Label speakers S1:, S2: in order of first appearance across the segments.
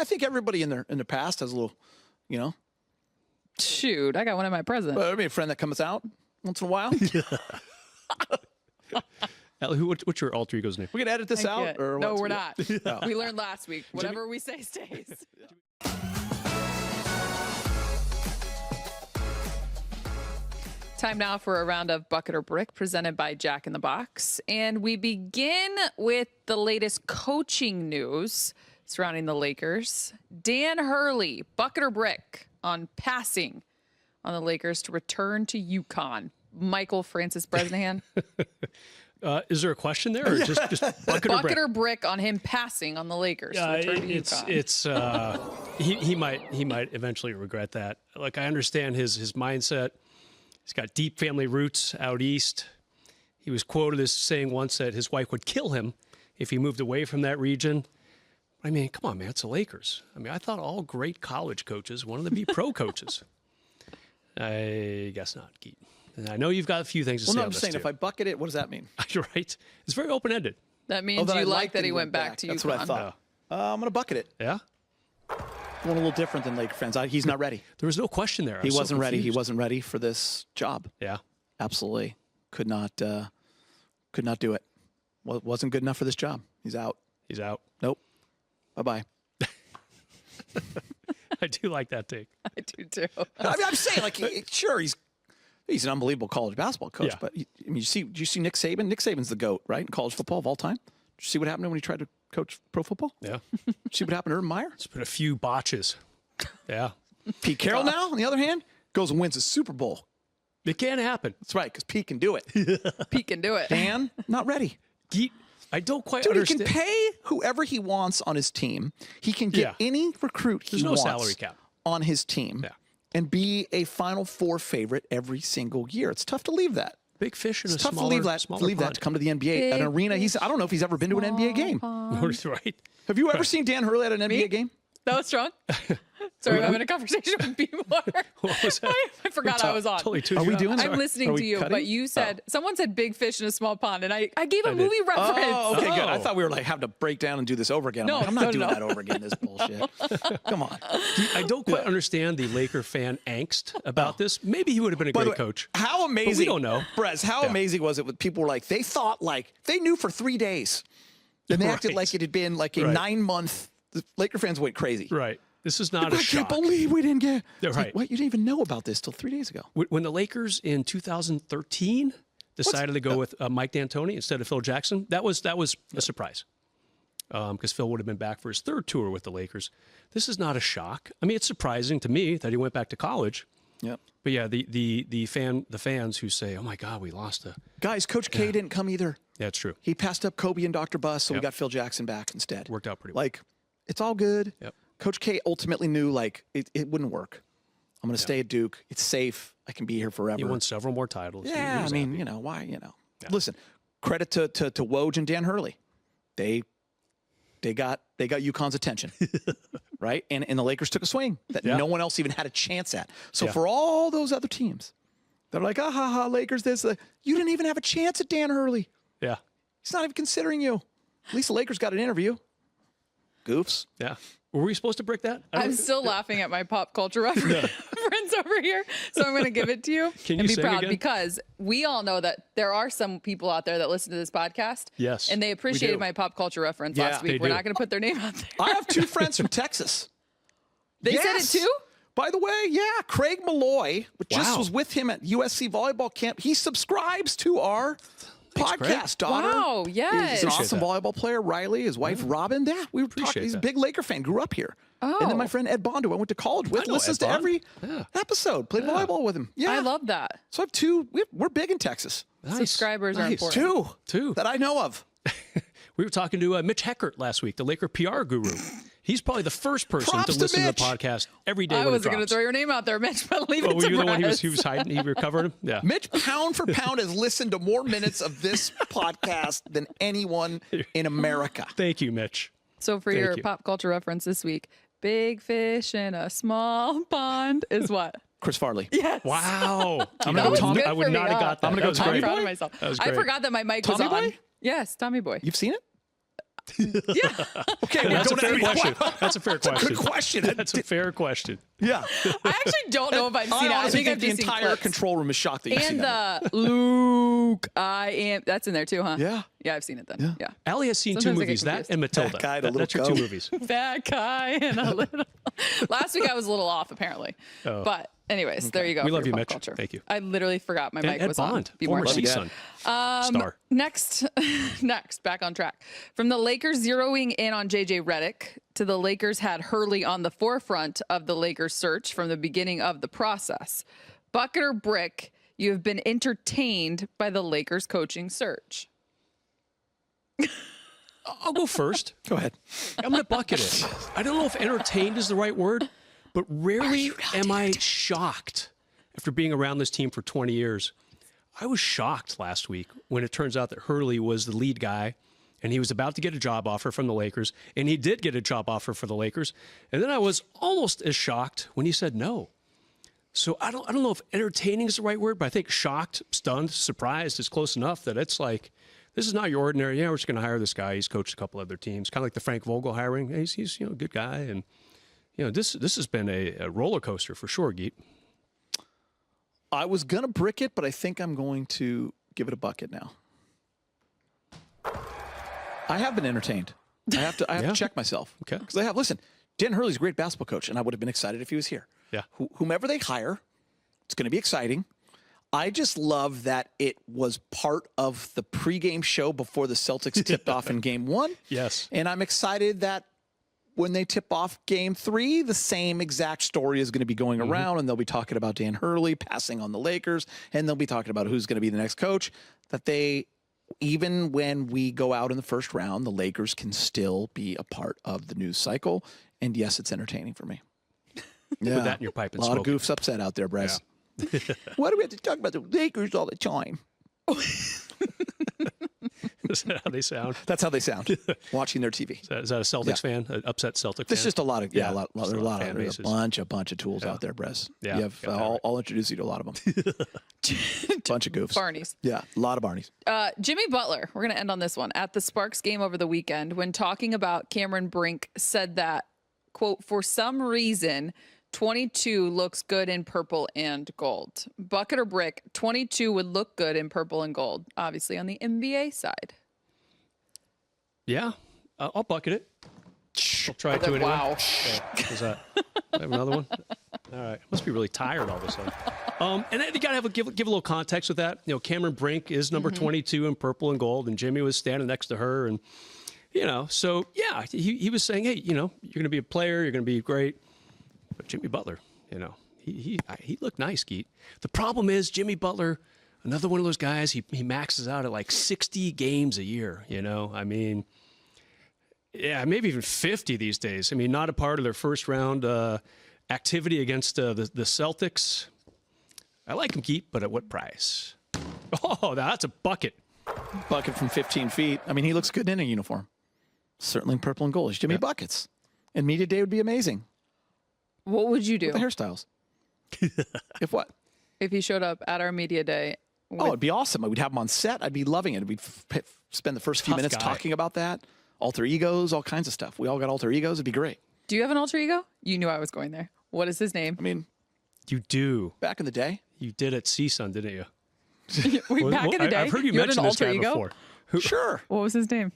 S1: I think everybody in their past has a little, you know.
S2: Shoot, I got one in my present.
S1: I mean, a friend that comes out once in a while.
S3: Allie, what's your alter ego's name?
S1: We can edit this out, or
S2: no,
S1: what?
S2: we're not. No. We learned last week. Whatever we say stays. Time now for a round of Bucket or Brick presented by Jack in the Box. And we begin with the latest coaching news surrounding the Lakers. Dan Hurley, Bucket or Brick on passing on the Lakers to return to UConn. Michael Francis Bresnahan.
S3: Is there a question there, or just bucket or brick?
S2: Bucket or brick on him passing on the Lakers to return to UConn.
S3: He might eventually regret that. Like, I understand his mindset. He's got deep family roots out east. He was quoted as saying once that his wife would kill him if he moved away from that region. I mean, come on, man, it's the Lakers. I mean, I thought all great college coaches wanted to be pro coaches. I guess not, Geet. And I know you've got a few things to say
S1: Well, no,
S3: on
S1: I'm
S3: this,
S1: saying,
S3: too.
S1: if I bucket it, what does that mean?
S3: You're right. It's very open-ended.
S2: That means you like that he went back to UConn.
S1: That's what I thought. I'm going to bucket it.
S3: Yeah?
S1: Going a little different than Laker fans. He's not ready.
S3: There was no question there.
S1: He wasn't ready. He wasn't ready for this job.
S3: Yeah.
S1: Absolutely. Could not do it. Well, wasn't good enough for this job. He's out.
S3: He's out.
S1: Nope. Bye-bye.
S3: I do like that take.
S2: I do too.
S1: I mean, I'm saying, like, sure, he's an unbelievable college basketball coach,
S3: Yeah.
S1: but I mean, do you see Nick Saban? Nick Saban's the GOAT, right, in college football of all time. Did you see what happened when he tried to coach pro football?
S3: Yeah.
S1: See what happened to Urban Meyer?
S3: It's been a few botches. Yeah.
S1: Pete Carroll now, on the other hand, goes and wins a Super Bowl.
S3: It can happen.
S1: That's right, because Pete can do it.
S2: Pete can do it.
S1: Dan, not ready.
S3: Geet, I don't quite
S1: Dude,
S3: understand.
S1: he can pay whoever he wants on his team. He can get any recruit he
S3: There's no
S1: wants
S3: salary cap
S1: on his team and be a Final Four favorite every single year. It's tough to leave that.
S3: Big fish in
S1: It's
S3: a
S1: tough
S3: smaller,
S1: to leave that to come to the NBA at an arena. I don't know if he's ever been to an NBA game.
S3: Right.
S1: Have you ever seen Dan Hurley at an NBA game?
S2: That was strong. Sorry, I'm having a conversation with people.
S3: What was that?
S2: I forgot I was on.
S3: Totally
S1: Are we doing?
S2: I'm listening to you, but you said someone said big fish in a small pond, and I gave a movie reference.
S1: Oh, okay, good. I thought we were like having to break down and do this over again.
S2: No,
S1: I'm not doing
S2: no.
S1: that over again. This bullshit. Come on.
S3: I don't quite understand the Laker fan angst about this. Maybe he would have been a
S1: By the
S3: great
S1: way,
S3: coach.
S1: How amazing!
S3: But we don't know.
S1: Brez, how amazing was it when people were like, they thought like they knew for 3 days, and they acted like it had been like a 9-month. The Laker fans went crazy.
S3: Right. This is not a shock.
S1: I can't believe we didn't get.
S3: Right.
S1: Like, what? You didn't even know about this till 3 days ago.
S3: When the Lakers in 2013 decided to go with Mike D'Antoni instead of Phil Jackson, that was a surprise. Because Phil would have been back for his third tour with the Lakers. This is not a shock. I mean, it's surprising to me that he went back to college.
S1: Yep.
S3: But yeah, the fans who say, "Oh my God, we lost a
S1: Guys, Coach K didn't come either.
S3: Yeah, it's true.
S1: He passed up Kobe and Dr. Buss, so we got Phil Jackson back instead.
S3: Worked out pretty well.
S1: Like, it's all good.
S3: Yep.
S1: Coach K ultimately knew like it wouldn't work. I'm going to stay at Duke. It's safe. I can be here forever.
S3: He won several more titles.
S1: Yeah, I mean, you know why? You know, listen. Credit to Woj and Dan Hurley. They got UConn's attention, right? And the Lakers took a swing that no one else even had a chance at. So for all those other teams, they're like, ah ha ha, Lakers. This, you didn't even have a chance at Dan Hurley.
S3: Yeah,
S1: he's not even considering you. At least the Lakers got an interview. Goofs.
S3: Yeah. Were we supposed to break that?
S2: I'm still laughing at my pop culture reference over here, so I'm going to give it to you
S3: Can you
S2: and be
S3: say it
S2: proud
S3: again?
S2: because we all know that there are some people out there that listen to this podcast.
S3: Yes,
S2: and they appreciated my pop culture reference last week. We're not going to put their name out there.
S1: I have 2 friends from Texas.
S2: They said it too?
S1: By the way, Craig Malloy just was with him at USC volleyball camp. He subscribes to our podcast, daughter.
S2: Wow, yes.
S1: He's an awesome volleyball player. Riley, his wife, Robin. Yeah, we were talking. He's a big Laker fan. Grew up here.
S2: Oh.
S1: And then my friend Ed Bond, who I went to college with, listens to every episode. Played volleyball with him. Yeah,
S2: I love that.
S1: So I have 2. We're big in Texas.
S3: Nice.
S2: Subscribers are important.
S1: 2 that I know of.
S3: We were talking to Mitch Heckert last week, the Laker PR guru. He's probably the first person to listen to the podcast every day.
S2: I wasn't
S3: going
S2: to throw your name out there, Mitch, but leave it to
S3: were you the one
S2: Brez.
S3: he was hiding? He recovered him? Yeah.
S1: Mitch, pound for pound, has listened to more minutes of this podcast than anyone in America.
S3: Thank you, Mitch.
S2: So for your pop culture reference this week, big fish in a small pond is what?
S1: Chris Farley.
S2: Yes.
S3: Wow.
S2: I
S3: would not have got that.
S1: I'm going to go
S2: I'm
S1: Tommy
S2: proud
S1: Boy.
S2: of myself.
S3: That was
S2: I
S3: great.
S2: forgot that my mic
S1: Tommy
S2: was on.
S1: Boy?
S2: Yes, Tommy Boy.
S1: You've seen it?
S2: Yeah.
S1: Okay,
S3: That's a
S1: don't
S3: fair
S1: have
S3: question.
S1: any-
S3: That's a fair question.
S1: Good question.
S3: That's a fair question.
S1: Yeah.
S2: I actually don't know if I've seen it. I
S1: honestly
S2: think I've
S1: the
S2: just seen
S1: entire
S2: clips.
S1: control room is shocked that you've seen
S2: And
S1: that.
S2: the Luke, I am. That's in there too, huh?
S1: Yeah.
S2: Yeah, I've seen it then. Yeah.
S3: Allie has seen
S2: Sometimes I
S3: two
S2: get
S3: movies, that
S2: confused.
S3: and Matilda.
S1: That guy, the little
S3: That's your two
S1: goat.
S3: movies.
S2: That guy and a little. Last week I was a little off apparently, but anyways, there you go.
S3: We
S2: for
S3: love
S2: your
S3: you,
S2: pop
S3: Mitch.
S2: culture.
S3: Thank you.
S2: I literally forgot my mic
S3: Ed
S2: was
S3: Bond,
S2: on. Be
S3: former
S2: more
S3: CSUN star.
S2: Next, back on track. From the Lakers zeroing in on JJ Redick to the Lakers had Hurley on the forefront of the Lakers search from the beginning of the process. Bucket or brick, you have been entertained by the Lakers coaching search.
S3: I'll go first.
S1: Go ahead.
S3: I'm going to bucket it. I don't know if entertained is the right word, but rarely am I shocked after being around this team for 20 years. I was shocked last week when it turns out that Hurley was the lead guy and he was about to get a job offer from the Lakers, and he did get a job offer for the Lakers. And then I was almost as shocked when he said no. So I don't know if entertaining is the right word, but I think shocked, stunned, surprised is close enough that it's like, this is not your ordinary, we're just going to hire this guy. He's coached a couple other teams, kind of like the Frank Vogel hiring. He's a good guy. And, this has been a roller coaster for sure, Geet.
S1: I was going to brick it, but I think I'm going to give it a bucket now. I have been entertained. I have to check myself.
S3: Okay.
S1: Because I have, listen, Dan Hurley's a great basketball coach, and I would have been excited if he was here.
S3: Yeah.
S1: Whomever they hire, it's going to be exciting. I just love that it was part of the pregame show before the Celtics tipped off in game 1.
S3: Yes.
S1: And I'm excited that when they tip off game 3, the same exact story is going to be going around, and they'll be talking about Dan Hurley passing on the Lakers, and they'll be talking about who's going to be the next coach. That they, even when we go out in the first round, the Lakers can still be a part of the news cycle. And yes, it's entertaining for me. Yeah.
S3: Put that in your pipe and
S1: a lot
S3: smoke
S1: of goofs upset out there, Brez. Yeah. Why do we have to talk about the Lakers all the time?
S3: Is that how they sound?
S1: That's how they sound, watching their TV.
S3: Is that a Celtics fan? An upset Celtics fan?
S1: There's just a lot of, there's a bunch of tools out there, Brez.
S3: Yeah,
S1: You have, I'll introduce you to a lot of them. Bunch of goofs.
S2: Barneys.
S1: Yeah, a lot of Barneys.
S2: Jimmy Butler, we're going to end on this one. At the Sparks game over the weekend, when talking about Cameron Brink, said that, quote, for some reason, 22 looks good in purple and gold. Bucket or brick, 22 would look good in purple and gold, obviously on the NBA side.
S3: Yeah, I'll bucket it. I'll try to anyway.
S2: Wow.
S3: Is that? I have another one. All right. Must be really tired all of a sudden. And then you got to give a little context with that. Cameron Brink is number 22 in purple and gold, and Jimmy was standing next to her, and so yeah, he was saying, hey, you're going to be a player, you're going to be great, but Jimmy Butler, he looked nice, Geet. The problem is Jimmy Butler, another one of those guys. He maxes out at like 60 games a year. Yeah, maybe even 50 these days. I mean, not a part of their first round activity against the Celtics. I like him, Geet, but at what price? Oh, that's a bucket.
S1: Bucket from 15 feet. I mean, he looks good in a uniform. Certainly in purple and gold. He's Jimmy Buckets. And media day would be amazing.
S2: What would you do?
S1: The hairstyles. If what?
S2: If he showed up at our media day?
S1: Oh, it'd be awesome. We'd have him on set. I'd be loving it. We'd spend the first few minutes talking about that. Alter egos, all kinds of stuff. We all got alter egos. It'd be great.
S2: Do you have an alter ego? You knew I was going there. What is his name?
S1: I mean,
S3: you do.
S1: Back in the day.
S3: You did at CSUN, didn't you?
S2: Back in the day?
S3: I've heard you
S2: had
S3: mention
S2: an
S3: this
S2: alter
S3: guy
S2: ego?
S3: before.
S1: Sure.
S2: What was his name?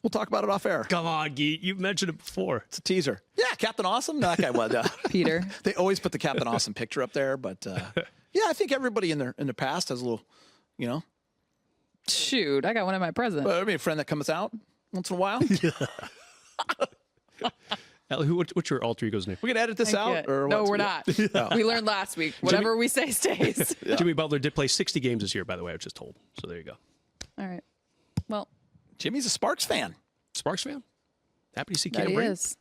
S1: We'll talk about it off air.
S3: Come on, Geet. You've mentioned it before.
S1: It's a teaser. Yeah, Captain Awesome. No, that guy was.
S2: Peter.
S1: They always put the Captain Awesome picture up there, but yeah, I think everybody in their past has a little,
S2: Shoot, I got one in my present.
S1: I mean, a friend that comes out once in a while.
S3: Allie, what's your alter ego's name?
S1: We can edit this out, or
S2: no,
S1: what?
S2: we're not. We learned last week. Whatever we say stays.
S3: Jimmy Butler did play 60 games this year, by the way. I was just told. So there you go.
S2: All right. Well,
S1: Jimmy's a Sparks fan.
S3: Sparks fan. Happy to see
S2: that
S3: Cam
S2: he
S3: Brink.
S2: is.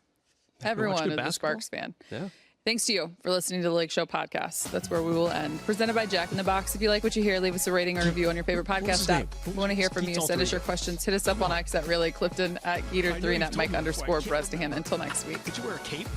S2: Everyone is a
S3: basketball.
S2: Sparks fan.
S3: Yeah.
S2: Thanks to you for listening to the Lake Show podcast. That's where we will end. Presented by Jack in the Box. If you like what you hear, leave us a rating or review on your favorite podcast app. We want to hear from you. Send us your questions. Hit us up on X at Allie Clifton, at Geeter3, and at Mike_Bresnahan. Until next week.
S3: Did you wear a cape?